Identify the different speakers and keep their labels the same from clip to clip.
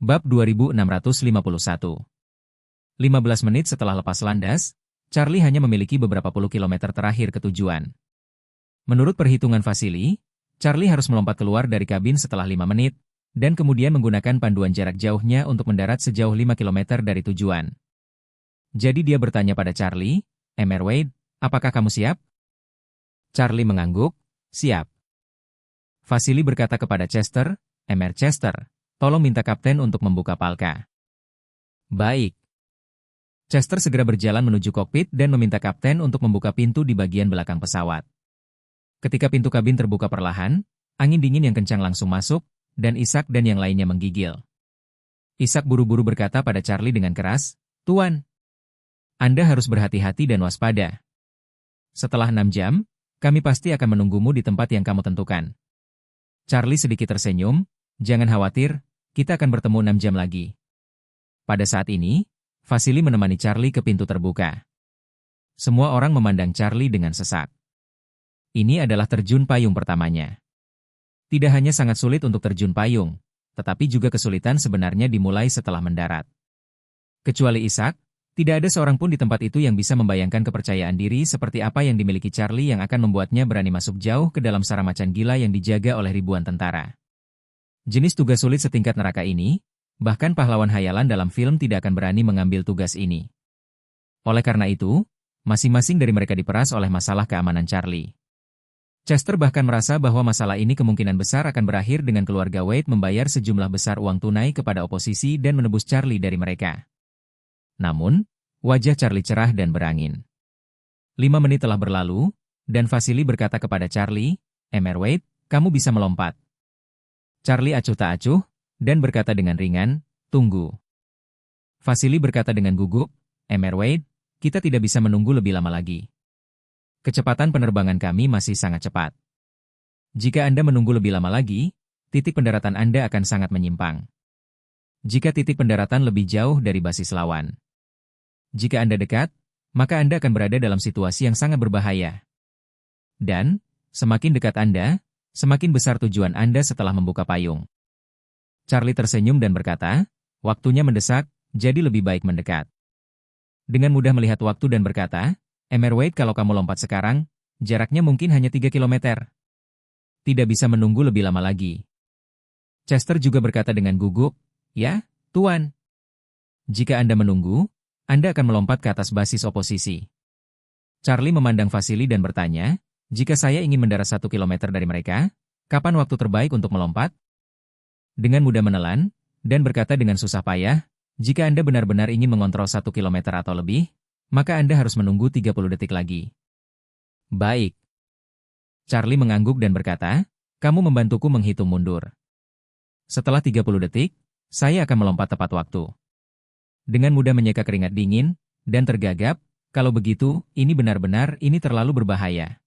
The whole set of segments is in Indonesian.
Speaker 1: Bab 2651. 15 menit setelah lepas landas, Charlie hanya memiliki beberapa puluh kilometer terakhir ke tujuan. Menurut perhitungan Vasily, Charlie harus melompat keluar dari kabin setelah 5 menit, dan kemudian menggunakan panduan jarak jauhnya untuk mendarat sejauh 5 kilometer dari tujuan. Jadi dia bertanya pada Charlie, "Mr. Wade, apakah kamu siap?" Charlie mengangguk, "Siap." Vasily berkata kepada Chester, "Mr. Chester, tolong minta kapten untuk membuka palka." "Baik." Chester segera berjalan menuju kokpit dan meminta kapten untuk membuka pintu di bagian belakang pesawat. Ketika pintu kabin terbuka perlahan, angin dingin yang kencang langsung masuk, dan Isaac dan yang lainnya menggigil. Isaac buru-buru berkata pada Charlie dengan keras, "Tuan, Anda harus berhati-hati dan waspada. Setelah 6 jam, kami pasti akan menunggumu di tempat yang kamu tentukan." Charlie sedikit tersenyum, "Jangan khawatir, kita akan bertemu 6 jam lagi." Pada saat ini, Vasily menemani Charlie ke pintu terbuka. Semua orang memandang Charlie dengan sesak. Ini adalah terjun payung pertamanya. Tidak hanya sangat sulit untuk terjun payung, tetapi juga kesulitan sebenarnya dimulai setelah mendarat. Kecuali Isaac, tidak ada seorang pun di tempat itu yang bisa membayangkan kepercayaan diri seperti apa yang dimiliki Charlie yang akan membuatnya berani masuk jauh ke dalam sarang macan gila yang dijaga oleh ribuan tentara. Jenis tugas sulit setingkat neraka ini, bahkan pahlawan hayalan dalam film tidak akan berani mengambil tugas ini. Oleh karena itu, masing-masing dari mereka diperas oleh masalah keamanan Charlie. Chester bahkan merasa bahwa masalah ini kemungkinan besar akan berakhir dengan keluarga Wade membayar sejumlah besar uang tunai kepada oposisi dan menebus Charlie dari mereka. Namun, wajah Charlie cerah dan berangin. 5 menit telah berlalu, dan Vasily berkata kepada Charlie, "Mr. Wade, kamu bisa melompat." Charlie acuh tak acuh, dan berkata dengan ringan, "Tunggu." Vasily berkata dengan gugup, "Mr. Wade, kita tidak bisa menunggu lebih lama lagi. Kecepatan penerbangan kami masih sangat cepat. Jika Anda menunggu lebih lama lagi, titik pendaratan Anda akan sangat menyimpang. Jika titik pendaratan lebih jauh dari basis lawan. Jika Anda dekat, maka Anda akan berada dalam situasi yang sangat berbahaya. Dan, semakin dekat Anda, semakin besar tujuan Anda setelah membuka payung." Charlie tersenyum dan berkata, "Waktunya mendesak, jadi lebih baik mendekat." Dengan mudah melihat waktu dan berkata, "Mr. Wade, kalau kamu lompat sekarang, jaraknya mungkin hanya 3 kilometer. Tidak bisa menunggu lebih lama lagi." Chester juga berkata dengan gugup, "Ya, Tuan. Jika Anda menunggu, Anda akan melompat ke atas basis oposisi." Charlie memandang Vasily dan bertanya, "Jika saya ingin mendarat 1 kilometer dari mereka, kapan waktu terbaik untuk melompat?" Dengan mudah menelan, dan berkata dengan susah payah, "Jika Anda benar-benar ingin mengontrol 1 kilometer atau lebih, maka Anda harus menunggu 30 detik lagi." "Baik." Charlie mengangguk dan berkata, "Kamu membantuku menghitung mundur. Setelah 30 detik, saya akan melompat tepat waktu." Dengan mudah menyeka keringat dingin, dan tergagap, "Kalau begitu, ini terlalu berbahaya."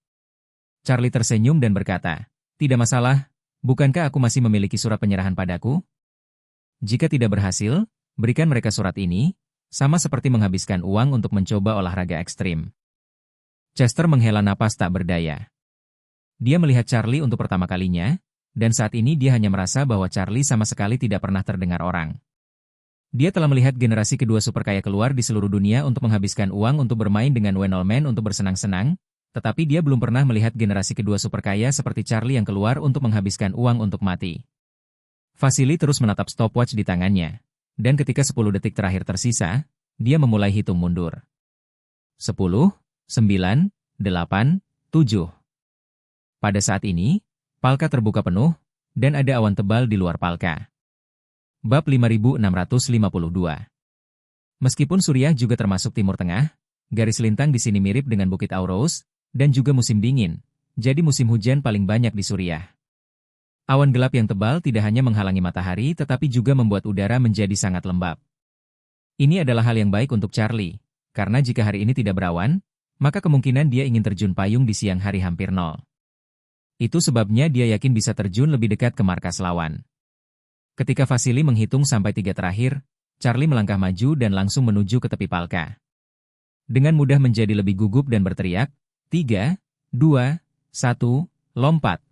Speaker 1: Charlie tersenyum dan berkata, "Tidak masalah. Bukankah aku masih memiliki surat penyerahan padaku? Jika tidak berhasil, berikan mereka surat ini, sama seperti menghabiskan uang untuk mencoba olahraga ekstrim." Chester menghela napas tak berdaya. Dia melihat Charlie untuk pertama kalinya, dan saat ini dia hanya merasa bahwa Charlie sama sekali tidak pernah terdengar orang. Dia telah melihat generasi kedua super kaya keluar di seluruh dunia untuk menghabiskan uang untuk bermain dengan Wenolman untuk bersenang-senang, tetapi dia belum pernah melihat generasi kedua super kaya seperti Charlie yang keluar untuk menghabiskan uang untuk mati. Vasily terus menatap stopwatch di tangannya, dan ketika 10 detik terakhir tersisa, dia memulai hitung mundur. 10, 9, 8, 7. Pada saat ini, palka terbuka penuh, dan ada awan tebal di luar palka. Bab 5652. Meskipun Suriah juga termasuk Timur Tengah, garis lintang di sini mirip dengan Bukit Aurous, dan juga musim dingin, jadi musim hujan paling banyak di Suriah. Awan gelap yang tebal tidak hanya menghalangi matahari tetapi juga membuat udara menjadi sangat lembab. Ini adalah hal yang baik untuk Charlie, karena jika hari ini tidak berawan, maka kemungkinan dia ingin terjun payung di siang hari hampir nol. Itu sebabnya dia yakin bisa terjun lebih dekat ke markas lawan. Ketika Vasily menghitung sampai 3 terakhir, Charlie melangkah maju dan langsung menuju ke tepi palka. Dengan mudah menjadi lebih gugup dan berteriak, 3, 2, 1, lompat.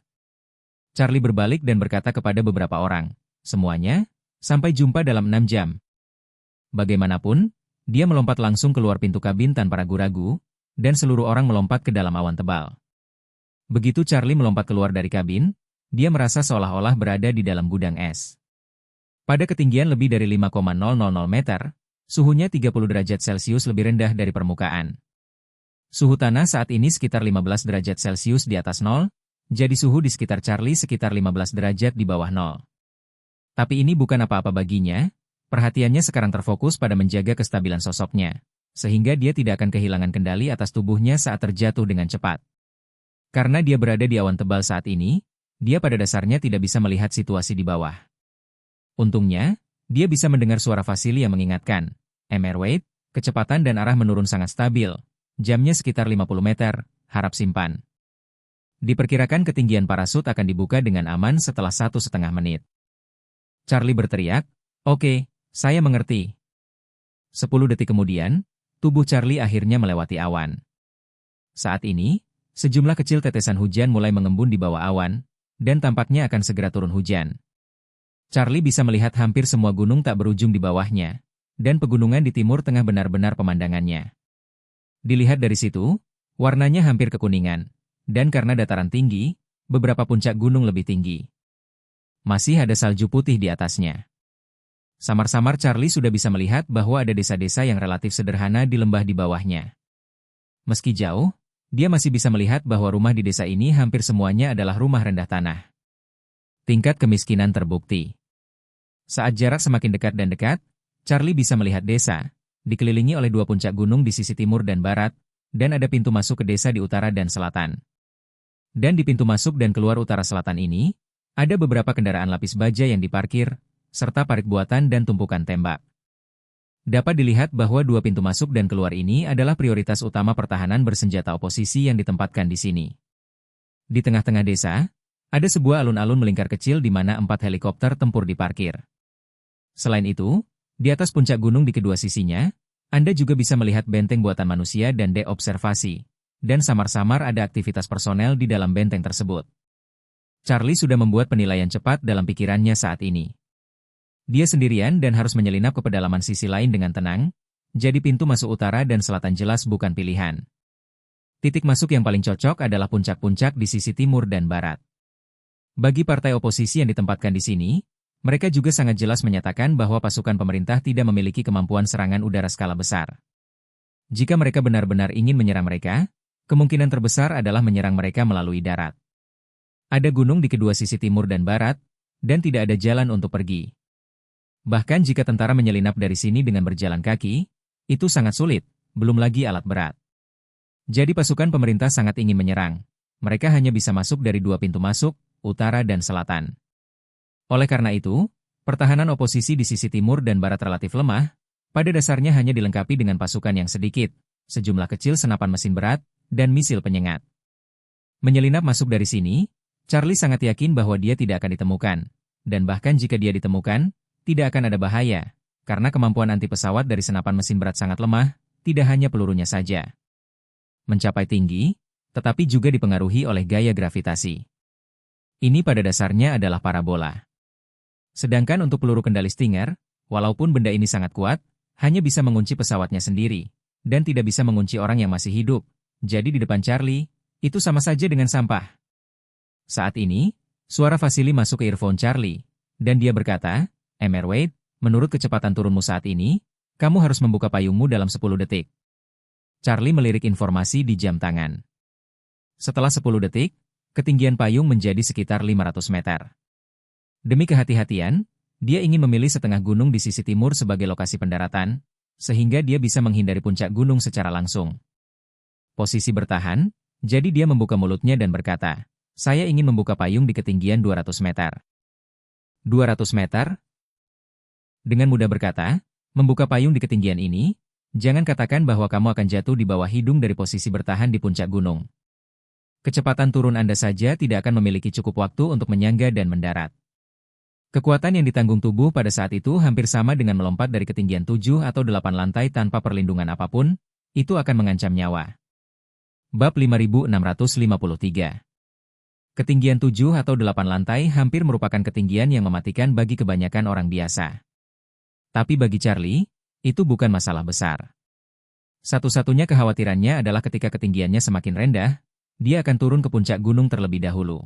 Speaker 1: Charlie berbalik dan berkata kepada beberapa orang, "Semuanya, Sampai jumpa dalam 6 jam. Bagaimanapun, dia melompat langsung keluar pintu kabin tanpa ragu-ragu, dan seluruh orang melompat ke dalam awan tebal. Begitu Charlie melompat keluar dari kabin, dia merasa seolah-olah berada di dalam gudang es. Pada ketinggian lebih dari 5,000 meter, suhunya 30 derajat Celcius lebih rendah dari permukaan. Suhu tanah saat ini sekitar 15 derajat Celcius di atas nol, jadi suhu di sekitar Charlie sekitar 15 derajat di bawah nol. Tapi ini bukan apa-apa baginya, perhatiannya sekarang terfokus pada menjaga kestabilan sosoknya, sehingga dia tidak akan kehilangan kendali atas tubuhnya saat terjatuh dengan cepat. Karena dia berada di awan tebal saat ini, dia pada dasarnya tidak bisa melihat situasi di bawah. Untungnya, dia bisa mendengar suara Vasily yang mengingatkan, "Mr. Wade, kecepatan dan arah menurun sangat stabil, jamnya sekitar 50 meter, harap simpan." Diperkirakan ketinggian parasut akan dibuka dengan aman setelah 1,5 menit. Charlie berteriak, "Oke, saya mengerti." 10 detik kemudian, tubuh Charlie akhirnya melewati awan. Saat ini, sejumlah kecil tetesan hujan mulai mengembun di bawah awan, dan tampaknya akan segera turun hujan. Charlie bisa melihat hampir semua gunung tak berujung di bawahnya, dan pegunungan di timur tengah benar-benar pemandangannya. Dilihat dari situ, warnanya hampir kekuningan, dan karena dataran tinggi, beberapa puncak gunung lebih tinggi. Masih ada salju putih di atasnya. Samar-samar Charlie sudah bisa melihat bahwa ada desa-desa yang relatif sederhana di lembah di bawahnya. Meski jauh, dia masih bisa melihat bahwa rumah di desa ini hampir semuanya adalah rumah rendah tanah. Tingkat kemiskinan terbukti. Saat jarak semakin dekat dan dekat, Charlie bisa melihat desa, dikelilingi oleh 2 puncak gunung di sisi timur dan barat, dan ada pintu masuk ke desa di utara dan selatan. Dan di pintu masuk dan keluar utara selatan ini, ada beberapa kendaraan lapis baja yang diparkir, serta parit buatan dan tumpukan tembak. Dapat dilihat bahwa 2 pintu masuk dan keluar ini adalah prioritas utama pertahanan bersenjata oposisi yang ditempatkan di sini. Di tengah-tengah desa, ada sebuah alun-alun melingkar kecil di mana 4 helikopter tempur diparkir. Selain itu, di atas puncak gunung di kedua sisinya, Anda juga bisa melihat benteng buatan manusia dan dek observasi, dan samar-samar ada aktivitas personel di dalam benteng tersebut. Charlie sudah membuat penilaian cepat dalam pikirannya saat ini. Dia sendirian dan harus menyelinap ke pedalaman sisi lain dengan tenang, jadi pintu masuk utara dan selatan jelas bukan pilihan. Titik masuk yang paling cocok adalah puncak-puncak di sisi timur dan barat. Bagi partai oposisi yang ditempatkan di sini, mereka juga sangat jelas menyatakan bahwa pasukan pemerintah tidak memiliki kemampuan serangan udara skala besar. Jika mereka benar-benar ingin menyerang mereka, kemungkinan terbesar adalah menyerang mereka melalui darat. Ada gunung di kedua sisi timur dan barat, dan tidak ada jalan untuk pergi. Bahkan jika tentara menyelinap dari sini dengan berjalan kaki, itu sangat sulit, belum lagi alat berat. Jadi pasukan pemerintah sangat ingin menyerang. Mereka hanya bisa masuk dari 2 pintu masuk, utara dan selatan. Oleh karena itu, pertahanan oposisi di sisi timur dan barat relatif lemah, pada dasarnya hanya dilengkapi dengan pasukan yang sedikit, sejumlah kecil senapan mesin berat, dan misil penyengat. Menyelinap masuk dari sini, Charlie sangat yakin bahwa dia tidak akan ditemukan, dan bahkan jika dia ditemukan, tidak akan ada bahaya, karena kemampuan anti pesawat dari senapan mesin berat sangat lemah, tidak hanya pelurunya saja mencapai tinggi, tetapi juga dipengaruhi oleh gaya gravitasi. Ini pada dasarnya adalah parabola. Sedangkan untuk peluru kendali Stinger, walaupun benda ini sangat kuat, hanya bisa mengunci pesawatnya sendiri, dan tidak bisa mengunci orang yang masih hidup, jadi di depan Charlie, itu sama saja dengan sampah. Saat ini, suara Vasily masuk ke earphone Charlie, dan dia berkata, "Mr. Wade, menurut kecepatan turunmu saat ini, kamu harus membuka payungmu dalam 10 detik." Charlie melirik informasi di jam tangan. Setelah 10 detik, ketinggian payung menjadi sekitar 500 meter. Demi kehati-hatian, dia ingin memilih setengah gunung di sisi timur sebagai lokasi pendaratan, sehingga dia bisa menghindari puncak gunung secara langsung. Posisi bertahan, jadi dia membuka mulutnya dan berkata, "Saya ingin membuka payung di ketinggian 200 meter. 200 meter? Dengan mudah berkata, membuka payung di ketinggian ini, jangan katakan bahwa kamu akan jatuh di bawah hidung dari posisi bertahan di puncak gunung. Kecepatan turun Anda saja tidak akan memiliki cukup waktu untuk menyangga dan mendarat. Kekuatan yang ditanggung tubuh pada saat itu hampir sama dengan melompat dari ketinggian 7 atau 8 lantai tanpa perlindungan apapun, itu akan mengancam nyawa." Bab 5653. Ketinggian 7 atau 8 lantai hampir merupakan ketinggian yang mematikan bagi kebanyakan orang biasa. Tapi bagi Charlie, itu bukan masalah besar. Satu-satunya kekhawatirannya adalah ketika ketinggiannya semakin rendah, dia akan turun ke puncak gunung terlebih dahulu.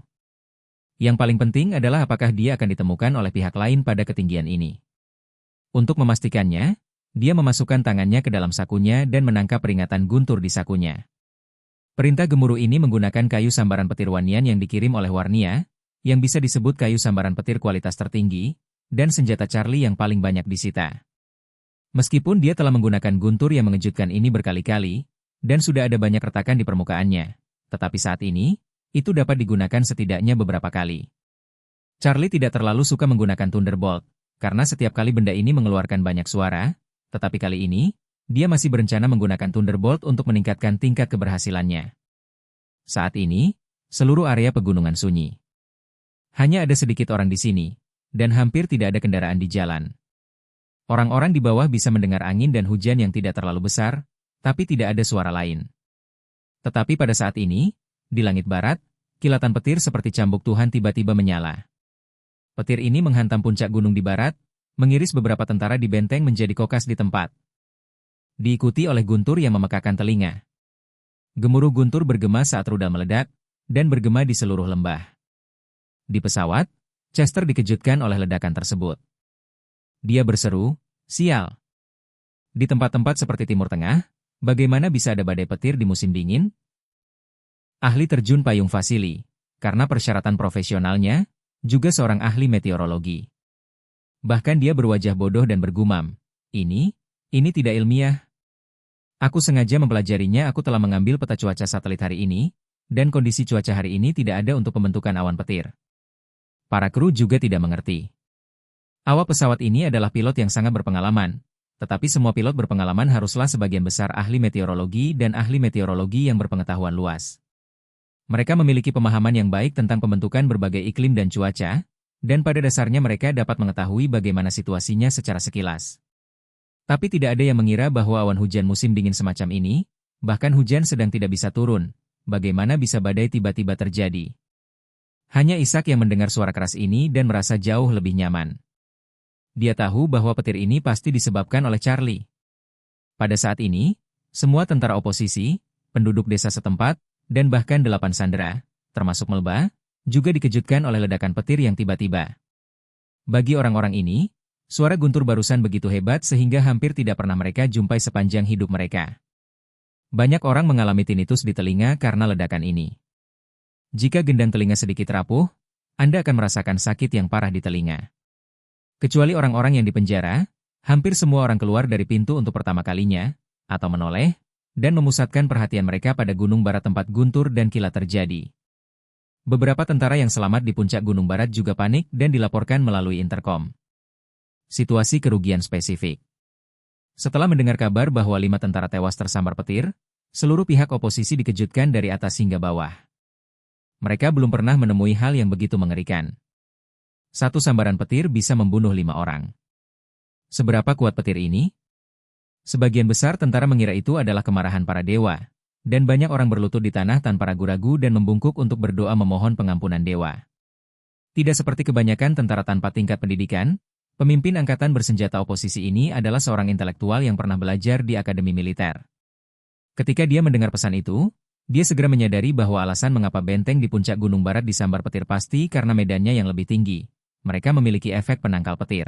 Speaker 1: Yang paling penting adalah apakah dia akan ditemukan oleh pihak lain pada ketinggian ini. Untuk memastikannya, dia memasukkan tangannya ke dalam sakunya dan menangkap peringatan guntur di sakunya. Perintah gemuruh ini menggunakan kayu sambaran petir Wanian yang dikirim oleh Warnia, yang bisa disebut kayu sambaran petir kualitas tertinggi, dan senjata Charlie yang paling banyak disita. Meskipun dia telah menggunakan guntur yang mengejutkan ini berkali-kali, dan sudah ada banyak retakan di permukaannya, tetapi saat ini, itu dapat digunakan setidaknya beberapa kali. Charlie tidak terlalu suka menggunakan Thunderbolt, karena setiap kali benda ini mengeluarkan banyak suara, tetapi kali ini, dia masih berencana menggunakan Thunderbolt untuk meningkatkan tingkat keberhasilannya. Saat ini, seluruh area pegunungan sunyi. Hanya ada sedikit orang di sini, dan hampir tidak ada kendaraan di jalan. Orang-orang di bawah bisa mendengar angin dan hujan yang tidak terlalu besar, tapi tidak ada suara lain. Tetapi pada saat ini, di langit barat, kilatan petir seperti cambuk Tuhan tiba-tiba menyala. Petir ini menghantam puncak gunung di barat, mengiris beberapa tentara di benteng menjadi kokas di tempat. Diikuti oleh guntur yang memekakan telinga. Gemuruh guntur bergema saat rudal meledak, dan bergema di seluruh lembah. Di pesawat, Chester dikejutkan oleh ledakan tersebut. Dia berseru, "Sial!" Di tempat-tempat seperti Timur Tengah, bagaimana bisa ada badai petir di musim dingin? Ahli terjun payung Vasily, karena persyaratan profesionalnya, juga seorang ahli meteorologi. Bahkan dia berwajah bodoh dan bergumam, ini tidak ilmiah. Aku sengaja mempelajarinya. Aku telah mengambil peta cuaca satelit hari ini, dan kondisi cuaca hari ini tidak ada untuk pembentukan awan petir. Para kru juga tidak mengerti. Awak pesawat ini adalah pilot yang sangat berpengalaman, tetapi semua pilot berpengalaman haruslah sebagian besar ahli meteorologi dan ahli meteorologi yang berpengetahuan luas. Mereka memiliki pemahaman yang baik tentang pembentukan berbagai iklim dan cuaca, dan pada dasarnya mereka dapat mengetahui bagaimana situasinya secara sekilas. Tapi tidak ada yang mengira bahwa awan hujan musim dingin semacam ini, bahkan hujan sedang tidak bisa turun, bagaimana bisa badai tiba-tiba terjadi. Hanya Ishak yang mendengar suara keras ini dan merasa jauh lebih nyaman. Dia tahu bahwa petir ini pasti disebabkan oleh Charlie. Pada saat ini, semua tentara oposisi, penduduk desa setempat, dan bahkan 8 sandera, termasuk Melba, juga dikejutkan oleh ledakan petir yang tiba-tiba. Bagi orang-orang ini, suara guntur barusan begitu hebat sehingga hampir tidak pernah mereka jumpai sepanjang hidup mereka. Banyak orang mengalami tinnitus di telinga karena ledakan ini. Jika gendang telinga sedikit rapuh, Anda akan merasakan sakit yang parah di telinga. Kecuali orang-orang yang dipenjara, hampir semua orang keluar dari pintu untuk pertama kalinya, atau menoleh, dan memusatkan perhatian mereka pada gunung barat tempat guntur dan kilat terjadi. Beberapa tentara yang selamat di puncak gunung barat juga panik dan dilaporkan melalui interkom. Situasi kerugian spesifik. Setelah mendengar kabar bahwa 5 tentara tewas tersambar petir, seluruh pihak oposisi dikejutkan dari atas hingga bawah. Mereka belum pernah menemui hal yang begitu mengerikan. Satu sambaran petir bisa membunuh 5 orang. Seberapa kuat petir ini? Sebagian besar tentara mengira itu adalah kemarahan para dewa, dan banyak orang berlutut di tanah tanpa ragu-ragu dan membungkuk untuk berdoa memohon pengampunan dewa. Tidak seperti kebanyakan tentara tanpa tingkat pendidikan, pemimpin angkatan bersenjata oposisi ini adalah seorang intelektual yang pernah belajar di akademi militer. Ketika dia mendengar pesan itu, dia segera menyadari bahwa alasan mengapa benteng di puncak gunung barat disambar petir pasti karena medannya yang lebih tinggi. Mereka memiliki efek penangkal petir.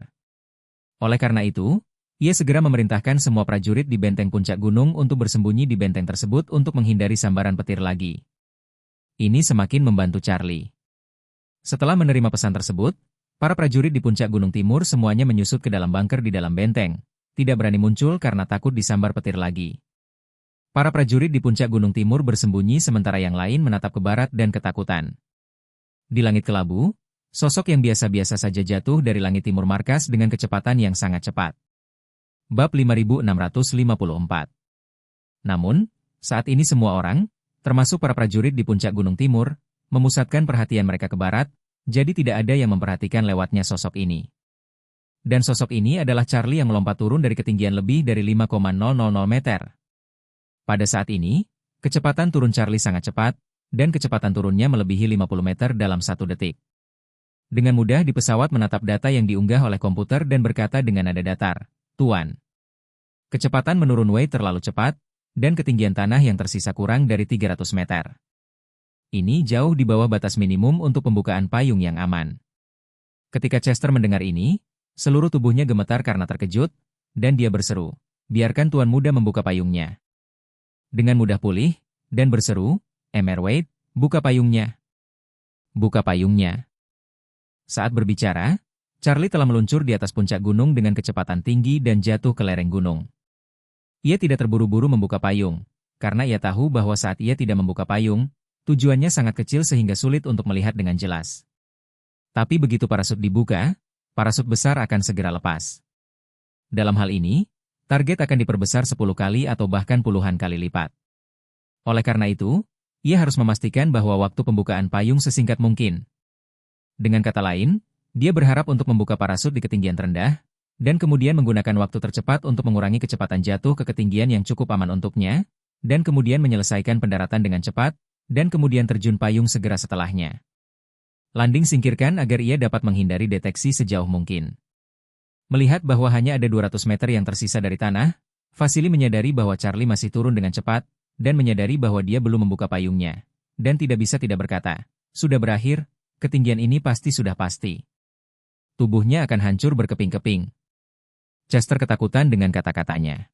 Speaker 1: Oleh karena itu, ia segera memerintahkan semua prajurit di benteng puncak gunung untuk bersembunyi di benteng tersebut untuk menghindari sambaran petir lagi. Ini semakin membantu Charlie. Setelah menerima pesan tersebut, para prajurit di puncak gunung timur semuanya menyusut ke dalam bunker di dalam benteng, tidak berani muncul karena takut disambar petir lagi. Para prajurit di puncak gunung timur bersembunyi sementara yang lain menatap ke barat dan ketakutan. Di langit kelabu, sosok yang biasa-biasa saja jatuh dari langit timur markas dengan kecepatan yang sangat cepat. Bab 5654. Namun, saat ini semua orang, termasuk para prajurit di puncak gunung timur, memusatkan perhatian mereka ke barat, jadi tidak ada yang memperhatikan lewatnya sosok ini. Dan sosok ini adalah Charlie yang melompat turun dari ketinggian lebih dari 5,000 meter. Pada saat ini, kecepatan turun Charlie sangat cepat, dan kecepatan turunnya melebihi 50 meter dalam 1 detik. Dengan mudah di pesawat menatap data yang diunggah oleh komputer dan berkata dengan nada datar, "Tuan, kecepatan menurun Wei terlalu cepat, dan ketinggian tanah yang tersisa kurang dari 300 meter. Ini jauh di bawah batas minimum untuk pembukaan payung yang aman." Ketika Chester mendengar ini, seluruh tubuhnya gemetar karena terkejut, dan dia berseru, "Biarkan Tuan Muda membuka payungnya." Dengan mudah pulih, dan berseru, "Mr. Wade, buka payungnya. Buka payungnya." Saat berbicara, Charlie telah meluncur di atas puncak gunung dengan kecepatan tinggi dan jatuh ke lereng gunung. Ia tidak terburu-buru membuka payung, karena ia tahu bahwa saat ia tidak membuka payung, tujuannya sangat kecil sehingga sulit untuk melihat dengan jelas. Tapi begitu parasut dibuka, parasut besar akan segera lepas. Dalam hal ini, target akan diperbesar 10 kali atau bahkan puluhan kali lipat. Oleh karena itu, ia harus memastikan bahwa waktu pembukaan payung sesingkat mungkin. Dengan kata lain, dia berharap untuk membuka parasut di ketinggian terendah, dan kemudian menggunakan waktu tercepat untuk mengurangi kecepatan jatuh ke ketinggian yang cukup aman untuknya, dan kemudian menyelesaikan pendaratan dengan cepat, dan kemudian terjun payung segera setelahnya. Landing singkirkan agar ia dapat menghindari deteksi sejauh mungkin. Melihat bahwa hanya ada 200 meter yang tersisa dari tanah, Vasily menyadari bahwa Charlie masih turun dengan cepat, dan menyadari bahwa dia belum membuka payungnya, dan tidak bisa tidak berkata, "Sudah berakhir, ketinggian ini pasti sudah pasti." Tubuhnya akan hancur berkeping-keping. Chester ketakutan dengan kata-katanya.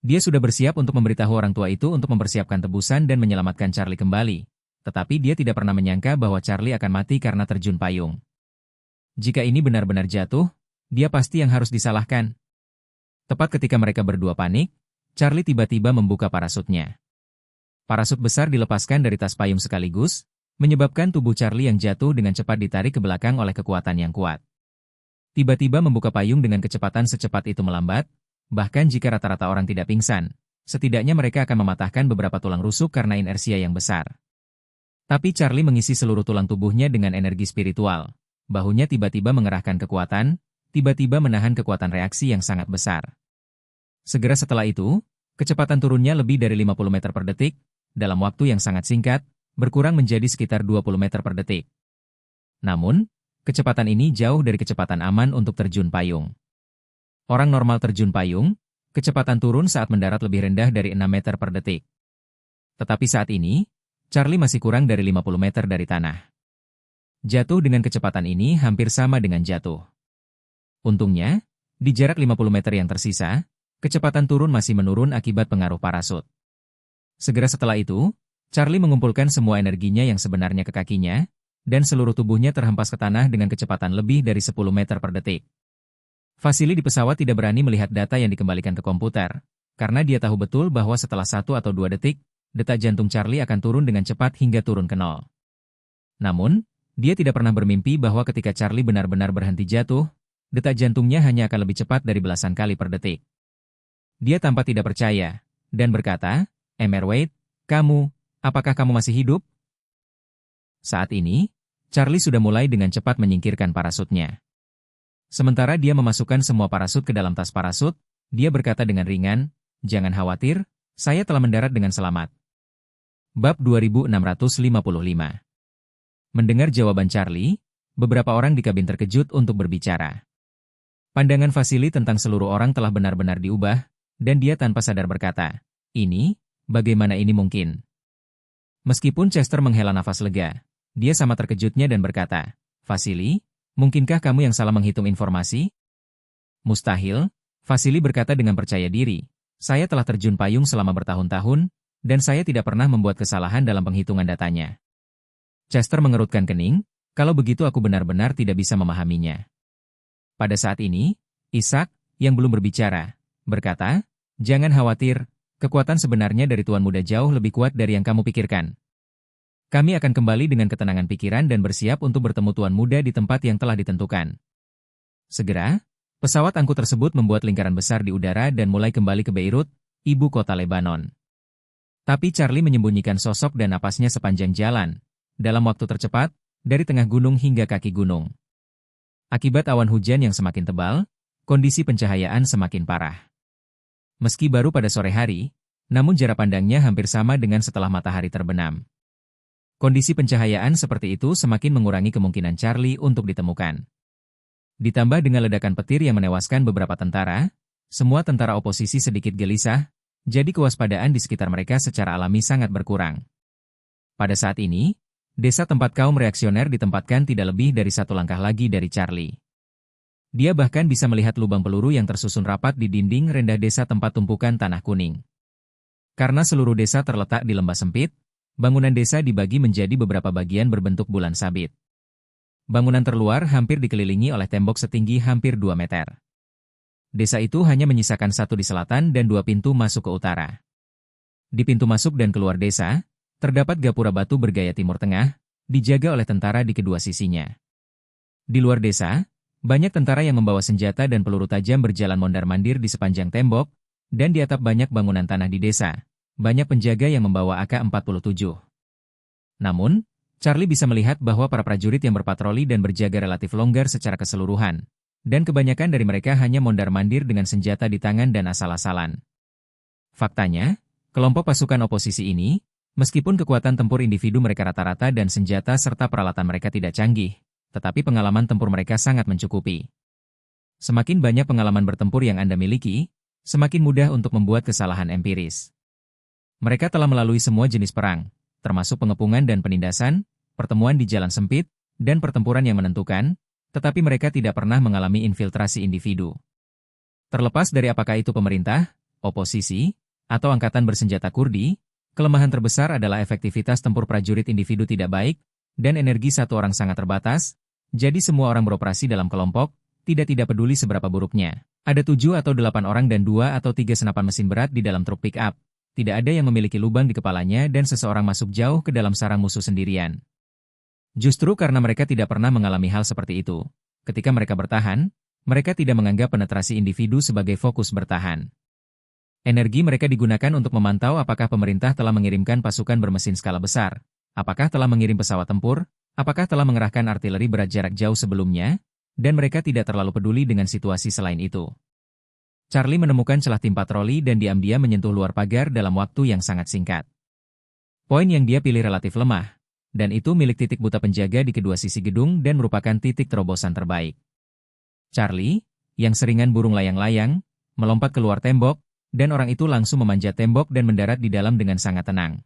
Speaker 1: Dia sudah bersiap untuk memberitahu orang tua itu untuk mempersiapkan tebusan dan menyelamatkan Charlie kembali, tetapi dia tidak pernah menyangka bahwa Charlie akan mati karena terjun payung. Jika ini benar-benar jatuh, dia pasti yang harus disalahkan. Tepat ketika mereka berdua panik, Charlie tiba-tiba membuka parasutnya. Parasut besar dilepaskan dari tas payung sekaligus, menyebabkan tubuh Charlie yang jatuh dengan cepat ditarik ke belakang oleh kekuatan yang kuat. Tiba-tiba membuka payung dengan kecepatan secepat itu melambat, bahkan jika rata-rata orang tidak pingsan, setidaknya mereka akan mematahkan beberapa tulang rusuk karena inersia yang besar. Tapi Charlie mengisi seluruh tulang tubuhnya dengan energi spiritual. Bahunya tiba-tiba mengerahkan kekuatan, tiba-tiba menahan kekuatan reaksi yang sangat besar. Segera setelah itu, kecepatan turunnya lebih dari 50 meter per detik, dalam waktu yang sangat singkat, berkurang menjadi sekitar 20 meter per detik. Namun, kecepatan ini jauh dari kecepatan aman untuk terjun payung. Orang normal terjun payung, kecepatan turun saat mendarat lebih rendah dari 6 meter per detik. Tetapi saat ini, Charlie masih kurang dari 50 meter dari tanah. Jatuh dengan kecepatan ini hampir sama dengan jatuh. Untungnya, di jarak 50 meter yang tersisa, kecepatan turun masih menurun akibat pengaruh parasut. Segera setelah itu, Charlie mengumpulkan semua energinya yang sebenarnya ke kakinya, dan seluruh tubuhnya terhempas ke tanah dengan kecepatan lebih dari 10 meter per detik. Vasily di pesawat tidak berani melihat data yang dikembalikan ke komputer, karena dia tahu betul bahwa setelah 1 atau 2 detik, detak jantung Charlie akan turun dengan cepat hingga turun ke 0. Namun, dia tidak pernah bermimpi bahwa ketika Charlie benar-benar berhenti jatuh, detak jantungnya hanya akan lebih cepat dari belasan kali per detik. Dia tampak tidak percaya, dan berkata, "Mr. Wade, apakah kamu masih hidup?" Saat ini, Charlie sudah mulai dengan cepat menyingkirkan parasutnya. Sementara dia memasukkan semua parasut ke dalam tas parasut, dia berkata dengan ringan, "Jangan khawatir, saya telah mendarat dengan selamat." Bab 2655. Mendengar jawaban Charlie, beberapa orang di kabin terkejut untuk berbicara. Pandangan Vasily tentang seluruh orang telah benar-benar diubah, dan dia tanpa sadar berkata, bagaimana ini mungkin?" Meskipun Chester menghela nafas lega, dia sama terkejutnya dan berkata, "Vasily, mungkinkah kamu yang salah menghitung informasi?" "Mustahil," Vasily berkata dengan percaya diri. "Saya telah terjun payung selama bertahun-tahun, dan saya tidak pernah membuat kesalahan dalam penghitungan datanya." Chester mengerutkan kening, "Kalau begitu aku benar-benar tidak bisa memahaminya." Pada saat ini, Ishak, yang belum berbicara, berkata, "Jangan khawatir, kekuatan sebenarnya dari Tuan Muda jauh lebih kuat dari yang kamu pikirkan. Kami akan kembali dengan ketenangan pikiran dan bersiap untuk bertemu Tuan Muda di tempat yang telah ditentukan." Segera, pesawat angkut tersebut membuat lingkaran besar di udara dan mulai kembali ke Beirut, ibu kota Lebanon. Tapi Charlie menyembunyikan sosok dan napasnya sepanjang jalan, dalam waktu tercepat, dari tengah gunung hingga kaki gunung. Akibat awan hujan yang semakin tebal, kondisi pencahayaan semakin parah. Meski baru pada sore hari, namun jarak pandangnya hampir sama dengan setelah matahari terbenam. Kondisi pencahayaan seperti itu semakin mengurangi kemungkinan Charlie untuk ditemukan. Ditambah dengan ledakan petir yang menewaskan beberapa tentara, semua tentara oposisi sedikit gelisah, jadi kewaspadaan di sekitar mereka secara alami sangat berkurang. Pada saat ini, desa tempat kaum reaksioner ditempatkan tidak lebih dari 1 langkah lagi dari Charlie. Dia bahkan bisa melihat lubang peluru yang tersusun rapat di dinding rendah desa tempat tumpukan tanah kuning. Karena seluruh desa terletak di lembah sempit, bangunan desa dibagi menjadi beberapa bagian berbentuk bulan sabit. Bangunan terluar hampir dikelilingi oleh tembok setinggi hampir 2 meter. Desa itu hanya menyisakan 1 di selatan dan 2 pintu masuk ke utara. Di pintu masuk dan keluar desa, terdapat gapura batu bergaya Timur Tengah, dijaga oleh tentara di kedua sisinya. Di luar desa, banyak tentara yang membawa senjata dan peluru tajam berjalan mondar-mandir di sepanjang tembok, dan di atap banyak bangunan tanah di desa, banyak penjaga yang membawa AK-47. Namun, Charlie bisa melihat bahwa para prajurit yang berpatroli dan berjaga relatif longgar secara keseluruhan, dan kebanyakan dari mereka hanya mondar-mandir dengan senjata di tangan dan asal-asalan. Faktanya, kelompok pasukan oposisi ini, meskipun kekuatan tempur individu mereka rata-rata dan senjata serta peralatan mereka tidak canggih, tetapi pengalaman tempur mereka sangat mencukupi. Semakin banyak pengalaman bertempur yang Anda miliki, semakin mudah untuk membuat kesalahan empiris. Mereka telah melalui semua jenis perang, termasuk pengepungan dan penindasan, pertemuan di jalan sempit, dan pertempuran yang menentukan, tetapi mereka tidak pernah mengalami infiltrasi individu. Terlepas dari apakah itu pemerintah, oposisi, atau angkatan bersenjata Kurdi, kelemahan terbesar adalah efektivitas tempur prajurit individu tidak baik, dan energi satu orang sangat terbatas, jadi semua orang beroperasi dalam kelompok, tidak peduli seberapa buruknya. Ada 7 atau 8 orang dan 2 atau 3 senapan mesin berat di dalam truk pick-up. Tidak ada yang memiliki lubang di kepalanya dan seseorang masuk jauh ke dalam sarang musuh sendirian. Justru karena mereka tidak pernah mengalami hal seperti itu, ketika mereka bertahan, mereka tidak menganggap penetrasi individu sebagai fokus bertahan. Energi mereka digunakan untuk memantau apakah pemerintah telah mengirimkan pasukan bermesin skala besar, apakah telah mengirim pesawat tempur, apakah telah mengerahkan artileri berat jarak jauh sebelumnya, dan mereka tidak terlalu peduli dengan situasi selain itu. Charlie menemukan celah tim patroli dan diam-diam menyentuh luar pagar dalam waktu yang sangat singkat. Poin yang dia pilih relatif lemah, dan itu milik titik buta penjaga di kedua sisi gedung dan merupakan titik terobosan terbaik. Charlie, yang seringan burung layang-layang, melompat keluar tembok, dan orang itu langsung memanjat tembok dan mendarat di dalam dengan sangat tenang.